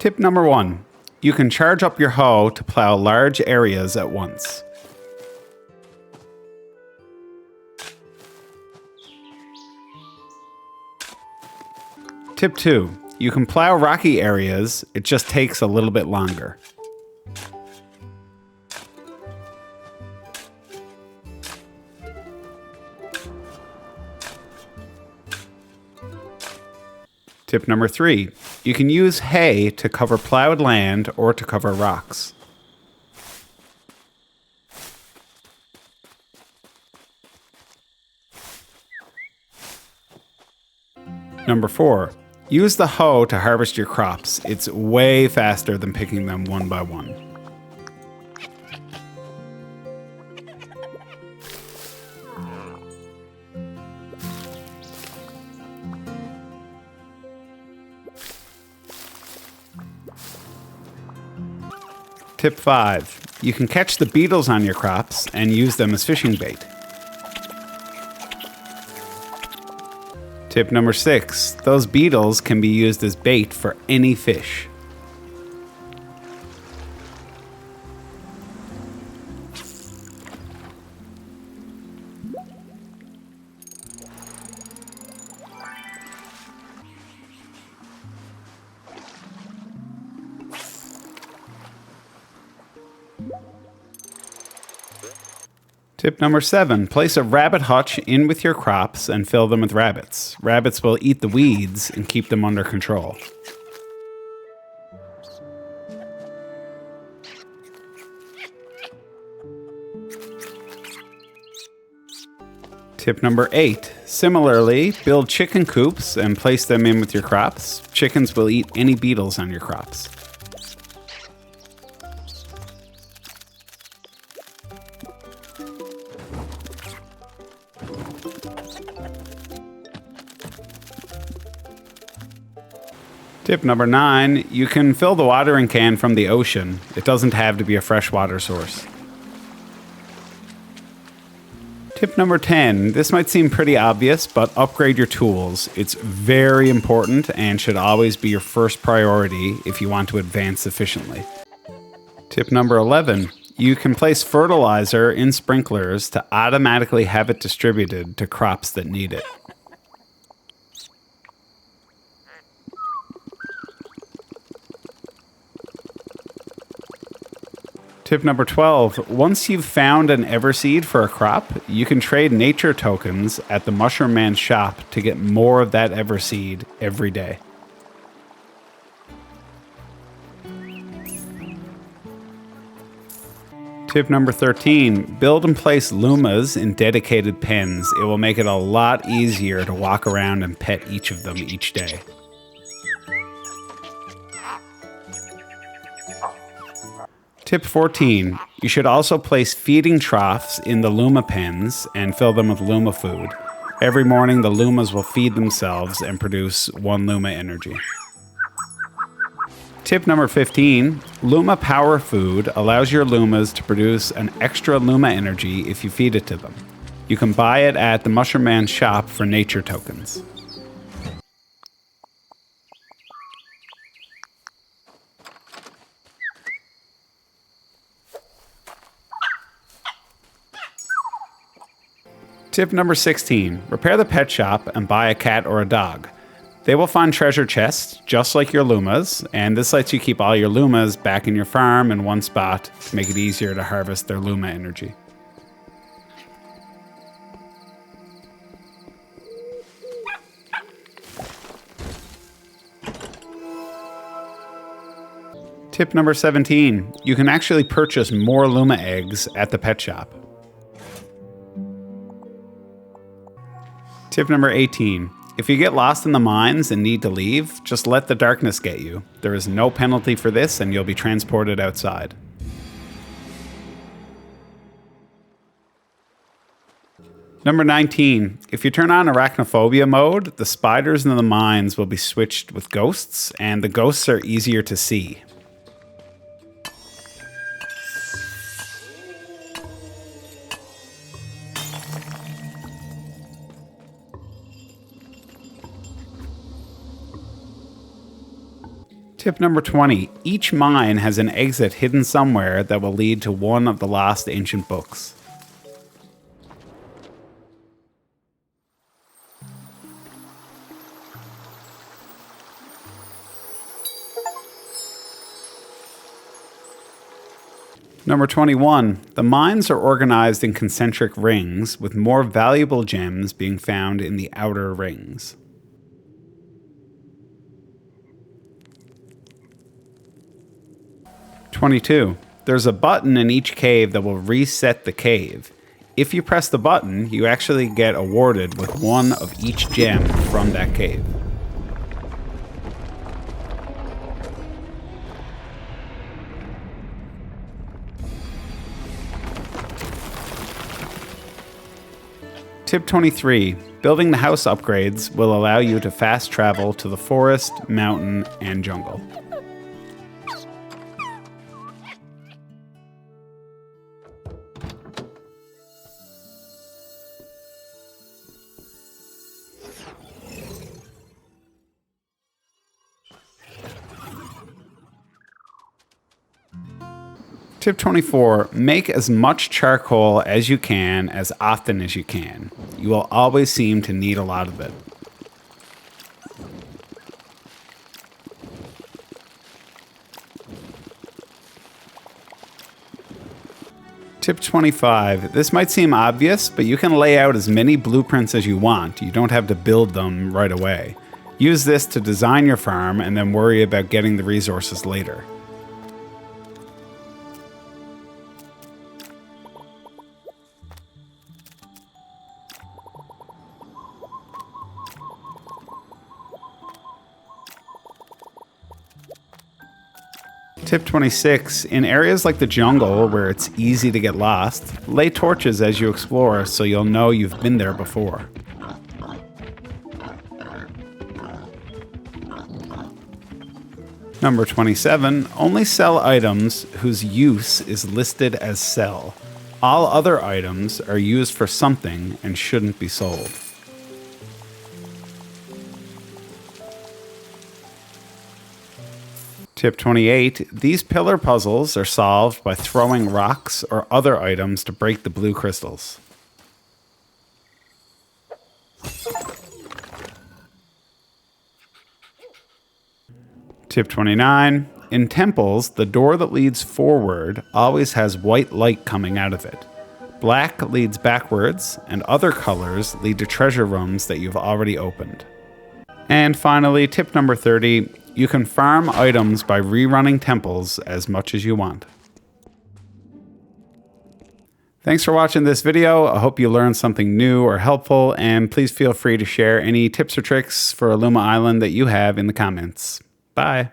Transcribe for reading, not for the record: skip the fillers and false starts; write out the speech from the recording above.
Tip number 1. You can charge up your hoe to plow large areas at once. Tip 2. You can plow rocky areas, it just takes a little bit longer. Tip number 3. You can use hay to cover plowed land or to cover rocks. Number 4. Use the hoe to harvest your crops. It's way faster than picking them one by one. Tip 5. You can catch the beetles on your crops and use them as fishing bait. Tip number 6. Those beetles can be used as bait for any fish. Tip number 7. Place a rabbit hutch in with your crops and fill them with rabbits. Rabbits will eat the weeds and keep them under control. Tip number 8. Similarly, build chicken coops and place them in with your crops. Chickens will eat any beetles on your crops. Tip number 9, you can fill the watering can from the ocean. It doesn't have to be a freshwater source. Tip number 10, this might seem pretty obvious, but upgrade your tools. It's very important and should always be your first priority if you want to advance efficiently. Tip number 11, you can place fertilizer in sprinklers to automatically have it distributed to crops that need it. Tip number 12, once you've found an everseed for a crop, you can trade nature tokens at the Mushroom Man's shop to get more of that everseed every day. Tip number 13, build and place Lumas in dedicated pens. It will make it a lot easier to walk around and pet each of them each day. Tip 14, you should also place feeding troughs in the Luma pens and fill them with Luma food. Every morning the Lumas will feed themselves and produce 1 Luma energy. Tip number 15, Luma Power Food allows your Lumas to produce an extra Luma energy if you feed it to them. You can buy it at the Mushroom Man's shop for nature tokens. Tip number 16, repair the pet shop and buy a cat or a dog. They will find treasure chests, just like your Lumas, and this lets you keep all your Lumas back in your farm in one spot to make it easier to harvest their Luma energy. Tip number 17, you can actually purchase more Luma eggs at the pet shop. Tip number 18. If you get lost in the mines and need to leave, just let the darkness get you. There is no penalty for this and you'll be transported outside. Number 19. If you turn on arachnophobia mode, the spiders in the mines will be switched with ghosts, and the ghosts are easier to see. Tip number 20. Each mine has an exit hidden somewhere that will lead to one of the lost ancient books. Number 21. The mines are organized in concentric rings, with more valuable gems being found in the outer rings. 22. There's a button in each cave that will reset the cave. If you press the button, you actually get awarded with one of each gem from that cave. Tip 23. Building the house upgrades will allow you to fast travel to the forest, mountain, and jungle. Tip 24. Make as much charcoal as you can as often as you can. You will always seem to need a lot of it. Tip 25. This might seem obvious, but you can lay out as many blueprints as you want. You don't have to build them right away. Use this to design your farm and then worry about getting the resources later. Tip 26. In areas like the jungle where it's easy to get lost, lay torches as you explore so you'll know you've been there before. Number 27. Only sell items whose use is listed as sell. All other items are used for something and shouldn't be sold. Tip 28. These pillar puzzles are solved by throwing rocks or other items to break the blue crystals. Tip 29. In temples, the door that leads forward always has white light coming out of it. Black leads backwards, and other colors lead to treasure rooms that you've already opened. And finally, tip number 30. You can farm items by rerunning temples as much as you want. Thanks for watching this video. I hope you learned something new or helpful, and please feel free to share any tips or tricks for Luma Island that you have in the comments. Bye.